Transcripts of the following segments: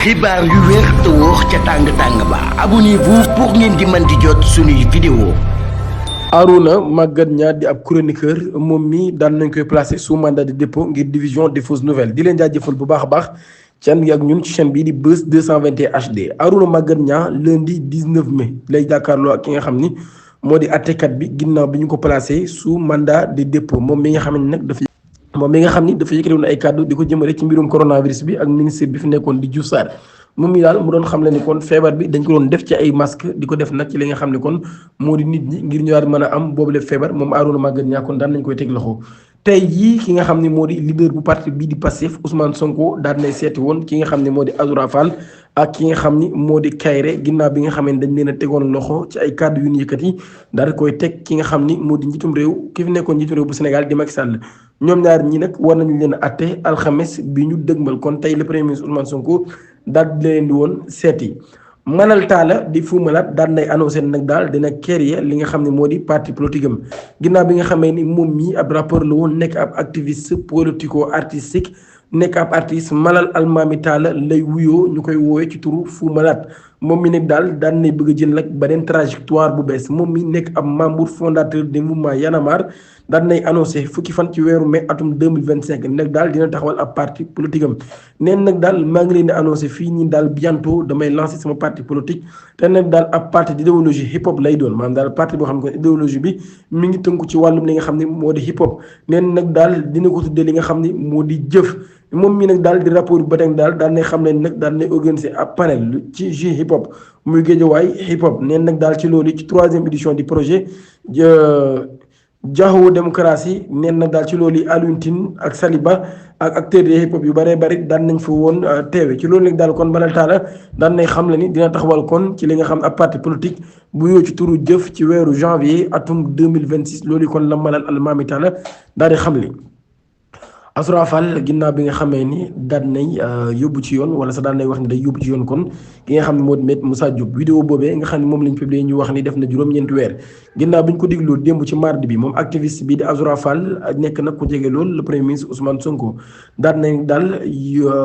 xibaar yu wér te wóor ca tàng-tàng ba abonnez-vous pour ngeen di mën di jot suñuy vidéo. Arouna Magatte Niang di ab chroniqueur moom mi daan nañ koy placé sous mandat de dépôt ngir division des fausses nouvelles di leen jaajëfal bu baax a baax ci ànd gi ak ñun ci chaîne bii di Buzz 221 HD. Arouna Magatte Niang lundi 19 mai lay jàkkaarloo ak ki nga xam ni moo di àttekat bi ginnaaw bi ñu ko placé sous mandat de dépôt moom mi nga xam ne nag dafa yëkkati woon ay kàddu di ko jëmale ci mbirum coronavirus bi ak ministre bi fi nekkoon di Diouf Sarr moom mi daal mu doon xam le ni kon feebar bi dañ ko doon def ci ay masque di ko def nag ci li nga xam ne kon moo di nit ñi ngir ñu daal mën a am boobule feebar moom Arouna Magatte Niang kon daan nañ koy teg loxo. tey jii ki nga xam ne moo di leader bu parti bii di Pastef Ousmane Sonko daan nay seeti woon ki nga xam ne moo di Azoura Fall ak ki nga xam ni moo di Kayré ginnaaw bi nga xam ne dañ leen a tegoon loxo ci ay kàddu yu ñu yëkkati daal di koy teg ki nga xam ni moo di njiitum réew ki fi nekkoon njiitum réew bu Sénégal di Macky Sall. ñoom ñaar ñi nag war nañu leen a atte alxames bi ñu dëgmal kon tey le premier ministre Ousmane Sonko daal di leen di woon seeti. Manal Talla di Fou Malade daal nay annoncé nag daal dina créer li nga xam ne moo di parti politique am ginnaaw bi nga xamee ni moom mii ab rappeur la woon nekk ab activiste politico artistique nekk ab artiste Malal Almami Talla lay wuyoo ñu koy woowee ci turu Fou Malade moom mi nag daal daan nay bëgg a jël nag beneen trajectoire bu bees moom mi nekk ab membre fondateur du mouvement Y'en a marre daan nay annoncé fukki fan ci weeru mai atum 2025 nag daal dina taxawal ab parti politique am neen nag daal maa ngi leen di annoncé fii nii daal bientôt damay lancé sama parti politique te nag daal ab parti d'idéologie hip hop lay doon maanaam daal parti boo xam ne idéologie bi mi ngi tënku ci wàllum li nga xam ne moo di hip hop neen nag daal dina ko tuddee li nga xam ne moo di jëf moom mi nag daal di rapport ba tey daal daan nay xam leen nag daan nay organiser ab panel ci jeu hip hop muy Géejawaay hip hop neen nag daal ci loolu ci 3e édition du projet Jahoo démocratie neen nag daal ci loolu Alioune Tine ak Saliba ak acteurs de hip hop yu bëree bëri daan nañ fa woon teewe ci loolu nag daal kon Manal Talla daan nay xam le ni dina taxawal kon ci li nga xam ab parti politique bu yoo ci turu jëf ci weeru janvier atum 2026 loolu kon la Malal Almami Talla daal di xam li Azoura Fall ginnaaw bi nga xamee ni daan nay yóbbu ci yoon wala sax daan nay wax ni day yóbbu ci yoon kon ki nga xam ne moo di Maître Moussa Diop vidéo boobee nga xam ne moom lañ publié ñu wax ni def na juróom-ñeenti weer ginnaaw bi ñu ko digloo démb ci mardi bi moom activiste bi di Azoura Fall nekk nag ku jege lool le premier ministre Ousmane Sonko daan nañ daal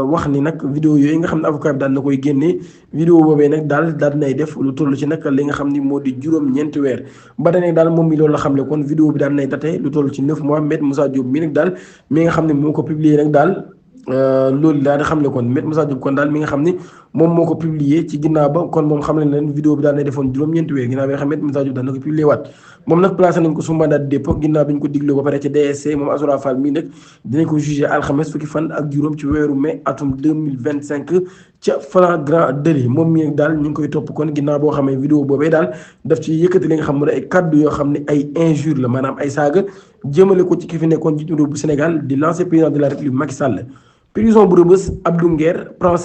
wax ni nag vidéo yooyu nga xam ne avocat bi daan na koy génnee vidéo boobee nag daal daan nay def lu toll ci nag li nga xam ni moo di juróom-ñeenti weer ba tey nag daal moom mi loolu la xam ne kon vidéo bi daan nay tate lu toll ci 9 mois Maître Moussa Diop mi nag daal mi nga xam ne moo ko publié nag daal loolu daal di xam ne kon Maître Moussa Diop kon daal mi nga xam ni moom moo ko publié ci ginnaaw ba kon moom xam ne leen vidéo bi daal nay defoon juróom-ñeenti weer ginnaaw bi nga xam ne Maître Moussa Diop daal na ko publié waat moom nag placé nañ ko sous mandat de dépôt ginnaaw bi ñu ko digloo ba pare ci DSC moom Azoura Fall mii nag dinañ ko jugé alxames fukki fan ak juróom ci weeru mai atum 2025 ca flagrant délit moom mii nag daal ñu ngi koy topp kon ginnaaw boo xamee vidéo boobee daal daf ci yëkkati li nga xam ne ay kaddu yoo xam ne ay injure la maanaam ay saaga jëmale ko ci ki fi nekkoon njiitu réew bu Sénégal di l'ancien président de la République Macky Sall. prison bu Rebeuss Abdou Nguer prend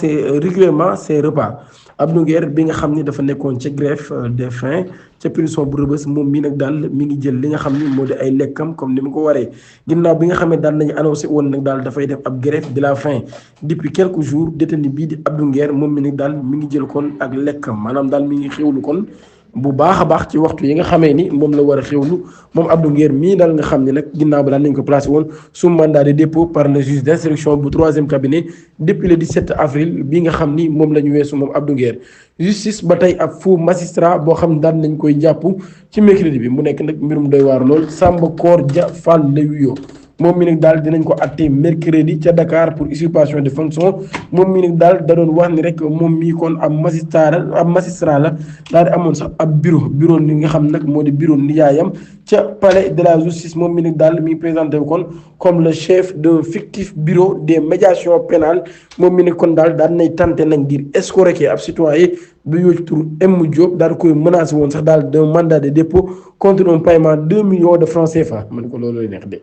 régulièrement ses repas Abdou Nguer bi nga xam ni dafa nekkoon ca greffe des faim ca prison bu Rebeuss moom mii nag daal mi ngi jël li nga xam ni moo di ay lekkam comme ni mu ko waree ginnaaw bi nga xam ne daal nañu annoncé woon nag daal dafay def ab greffe de la faim depuis quelques jours détenu bii di Abdou Nguer moom mi nag daal mi ngi jël kon ak lekkam maanaam daal mi ngi xewlu kon bu baax a baax ci waxtu yi nga xamee ni moom la war a xewlu moom Abdou Nguer mii daal nga xam ne nag ginnaaw ba daal nañ ko placé woon sous mandat de dépôt par le juge d'instruction bu 3e cabinet depuis le 17 avril bi nga xam ni moom la ñu weesu moom Abdou Nguer justice ba tey ab faux magistrat boo xam ne daal nañ koy jàpp ci mercredi bi mu nekk nag mbirum doy waar lool Samba Koor Dia Fall lay wuyoo moom mi nag daal dinañ ko atte mercredi ca Dakar pour usurpation de fonction moom mi nag daal da doon wax ni rek moom mii kon ab magistrat la daal di amoon sax ab bureau li nga xam nag moo di bureau nijaayam ca palais de la justice moom mi nag daal mi ngi présenté kon comme le chef d'un fictif bureau des médiations pénales moom mi nag kon daal nay tenté nag ngir escroquer ab citoyen bu yoo ci tur M Diop daal koy menacé woon sax daal d'un mandat de dépôt contre un paiement 2 millions de francs CFA man ko loolu lay neex de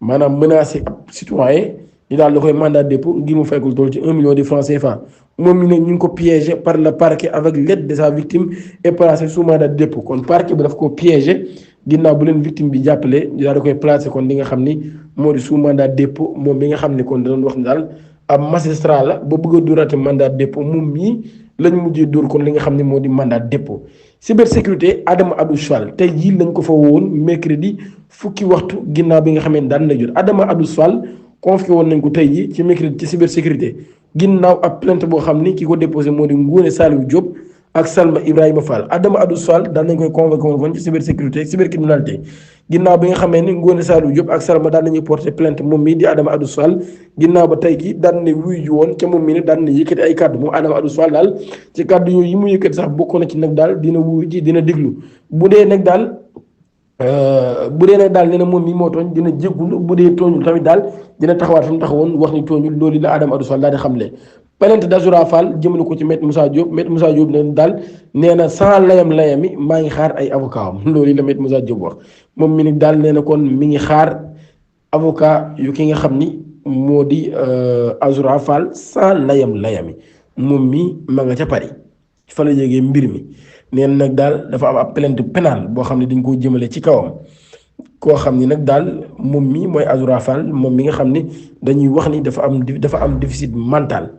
maanaam menacé ab citoyen yi daal da koy mandat de dépôt ngir mu fekkul tool ci 1 million de francs CFA moom mi ne ñu ngi ko piégé par le parquet avec l'aide de sa victime et placé sous mandat de dépôt kon parquet bi daf ko piégé ginnaaw bu leen victime bi jàppale ñu daal da koy placé kon li nga xam ni moo di sous mandat de dépôt moom mi nga xam ne kon da doon wax ni daal ab magistrat la ba bëgg a dóorate mandat de dépôt moom mii lañ mujjee dóor kon li nga xam ne moo di mandat de dépôt. cybersécurité Adama Abdou Fall tey jii lañ ko fa woon mercredi fukki waxtu ginnaaw bi nga xam ne daan na jot Adama Abdou Fall confié woon nañ ko tey jii ci mercredi ci cybersécurité ginnaaw ab plainte boo xam ni ki ko déposé moo di Ngoné Saliou Diop ak Salma Ibrahima Fall. Adama Adou Fall daan nañ koy convoqué woon ci cybersécurité cybercriminalité ginnaaw bi nga xamee ni Ngoné Saliou Diop ak Salma daan nañuy porté plainte moom mii di Adama Adou Fall ginnaaw ba tey gi daan na wuyu ji woon ca moom mii ne daan na yëkkati ay kàddu moom Adama Adou Fall daal ci kàddu yooyu yi mu yëkkati sax bokk na ci nag daal dina wuyu ji dina déglu bu dee nag daal nee na moom mii moo tooñ dina jéggul bu dee tooñul tamit daal dina taxawaat fi mu taxawoon wax ni tooñul loolu la Adama Adou Fall daal di xamle. plainte d'Azoura Fall jëmale ko ci maître Moussa Diop ne daal nee na sans layami maa ngi xaar ay avocat am loolu la maître Moussa Diop wax moom mi ni daal nee na kon mi ngi xaar avocat yu ki nga xam ni moo di Azoura Fall sans layami moom mi ma nga ca Paris fa la yéegee mbir mi nee na nag daal dafa am ab plainte pénale boo xam ne dañ koo jëmale ci kawam koo xam ni nag daal moom mi mooy Azoura Fall moom mi nga xam ni dañuy wax ni dafa am déficit mental.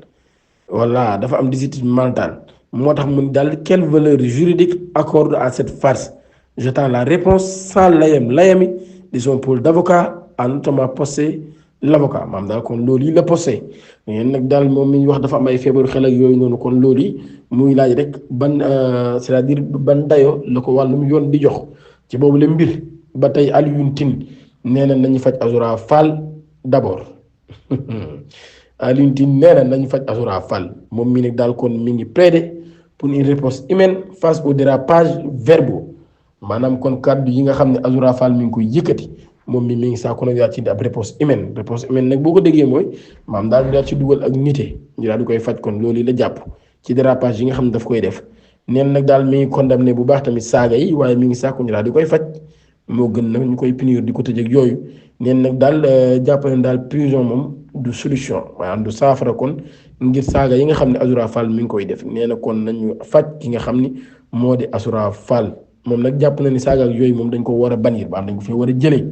Voilà dafa am déficit mental moo tax mu daal quelle valeur juridique accorde à cette farce j'attends la réponse sans layami de son pôle d'avocat a notamment posté l'avocat maam daal kon loolu yi la posté yéen nag daal moom mi ñu wax dafa am ay feebaru xel ak yooyu noonu kon loolu yi muy laaj rek ban c'est-à-dire ban dayo la ko wàllum yoon di jox ci boobu la mbir ba tey Alioune Tine nee na nañu faj Azoura Fall d'abord Alioune Tine nee na nañu faj Azoura Fall moom mi nag daal kon mi ngi plaider pour une réponse humaine face aux dérapages verbaux maanaam kon kàddu yi nga xam ne Azoura Fall mi ngi koy yëkkati moom mi ngi saa ko nag daal ci ab réponse humaine nag boo ko déggee mooy maam daal di daal ci dugal ak nite ñu daal di koy faj kon loolu la jàpp ci dérapage yi nga xam ne daf koy def neen nag daal mi ngi condamné bu baax tamit saaga yi waaye mi ngi saako ñu daal di koy faj moo gën nag ñu koy punir di ko tëj ak yooyu neen nag daal jàpp ne daal prison moom du solution maanaam du saafara kon ngir saaga yi nga xam ne Azoura Fall mi ngi koy def nee na kon nañu faj ki nga xam ni moo di Azoura Fall moom nag jàpp na ni saaga ak yooyu moom dañ ko war a bannir ba dañ ko fi war a jëlee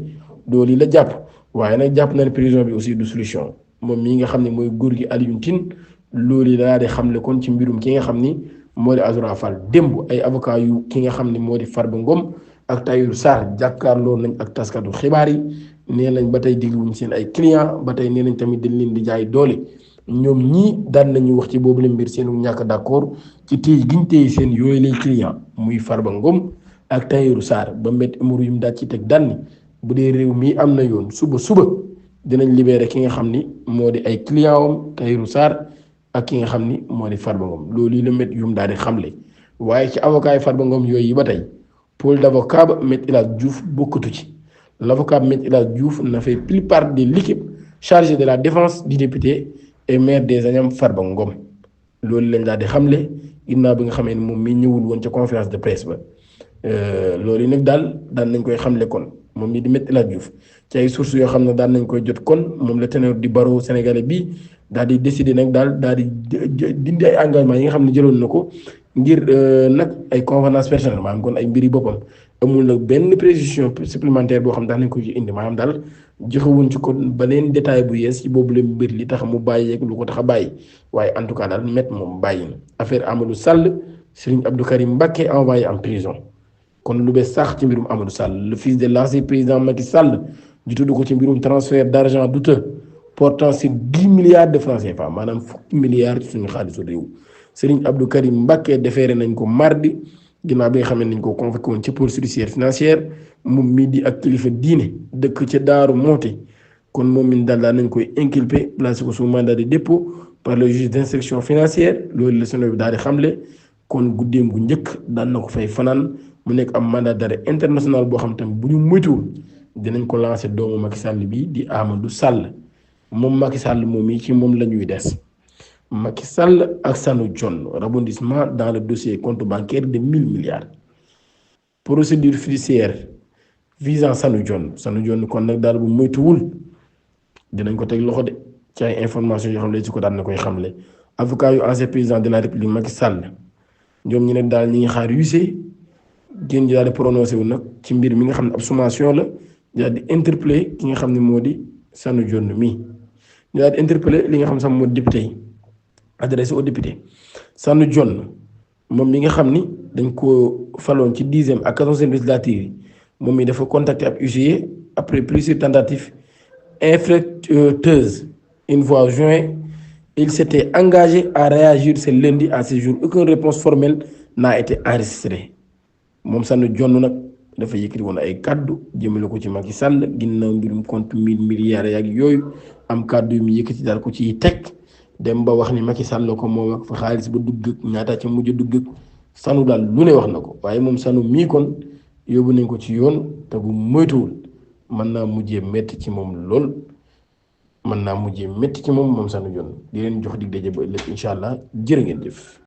loolu la jàpp waaye nag jàpp na ne prison bi aussi du solution moom mii nga xam ne mooy góor gi Alioune Tine loolu la daal di xamle kon ci mbirum ki nga xam ni moo di Azoura Fall démb ay avocat yu ki nga xam ni moo di Farba Ngom ak Tahirou Sarr jàkkaarloo nañ ak taskatu xibaar yi nee nañ ba tey dégluwuñ seen ay client ba tey nee nañ tamit dañ leen di jaay doole ñoom ñii daan nañu wax ci boobu la mbir seenu ñàkk d'accord ci téye giñ téye seen yooyu lay client muy Farba Ngom ak Tahirou Sarr ba mbét émuru yu mu daal ci teg daan ni bu dee réew mii am na yoon suba dinañ libéré ki nga xam ni moo di ay client am Tahirou Sarr ak ki nga xam ni moo di Farba Ngom loolu yi la mbét yu mu daal di xamle waaye ci avocat yi Farba Ngom yooyu ba tey pôle d'avocat ba Me El Hadji Diouf bokkatu ci l'avocat Me El Hadji Diouf ne fait plus partie de l'équipe chargée de la défense du député et maire des Agnam Farba Ngom loolu lañ daal di xamle ginnaaw bi nga xamee ne moom mi ñëwul woon ca conférence de presse ba loolu yi nag daal daan nañ koy xamle kon moom mi di Me El Hadji Diouf ci ay sources yoo xam ne daan nañ koy jot kon moom la ténor di barreau sénégalais bi daal di décider nag daal di dindi ay engagement yi nga xam ne jëloon na ko ngir nag ay convenance personnelle maanaam kon ay mbiri boppam amul nag benn précision supplémentaire boo xam daan nañ ko ci indi maanaam daal joxewuñ ci kon beneen détail bu yees ci boobu la mbir li tax mu bàyyi ak lu ko tax a bàyyi waaye en tout cas daal met moom bàyyi na affaire Amadou Sall Serigne Abdou Karim Mbacké envoyé en prison kon lu bees sax ci mbirum Amadou Sall le fils de l'ancien président Macky Sall di tudd ko ci mbirum transfert d'argent douteux portant sur 10 milliards de francs CFA maanaam fukki milliards suñu xaalisu réew Serigne Abdou Karim Mbacké déféré nañ ko mardi ginnaaw bi nga xam ne nañ ko convoqué woon ci pôle judiciaire financière moom mii di ak kilifa diine dëkk ca Daaru Mooti kon moom mi daal nañ koy inculpé placé ko sous mandat de dépôt par le juge d'instruction financière loolu la seno bi daal di xamle kon guddeem gu njëkk daan na ko fay fanaan mu nekk am mandat d'arrêt international boo xam tamit bu ñu moytuwul dinañ ko lancé doomu Macky Sall bi di Amadou Sall moom Macky Sall moom yi ci moom la ñuy des Macky Sall ak Sanu John rebondissement dans le dossier compte bancaire de 1000 milliards procédure judiciaire visant Sanu John kon nag daal bu moytuwul dinañ ko teg loxo de ci ay information yoo xam ne si ko daan na koy xamle avocat yu ancien président de la république Macky Sall ñoom ñu ne daal ñi ngi xaar huissier génn ji daal di prononcé wu nag ci mbir mi nga xam ne ab sommation la daal di interpellé ki nga xam ne moo di Sanu John mii ñu daal di interpellé li nga xam ne sax moo di député yi adressé au député Sanu John moom mi nga xam ni dañ ko faloon ci 10e ak 14e législature yi moom mi dafa contacté ab huissier après plusieurs tentatives infructueuses une fois juin il s'était engagé à réagir ce lundi à ce jour aucune réponse formelle n'a été enregistrée moom Sanu Jonn nag dafa yëkkati woon ay kàddu jëmale ko ci Macky Sall ginnaaw mbirum compte 1000 milliards yaak yooyu am kàddu yu mu yëkkati daal ko ciy teg dem ba wax ni Macky Sall ko moom ak fa xaalis ba dugg ñaata ca mujj dugg Sanu daal lu ne wax na ko waaye moom Sanu mii kon yóbbu nañ ko ci yoon te bu moytuwul mën naa mujjee métti ci moom lool mën naa mujjee métti ci moom Sanu Jonn di leen jox dig daje ba ëllëg incha allah jërë ngeen jëf.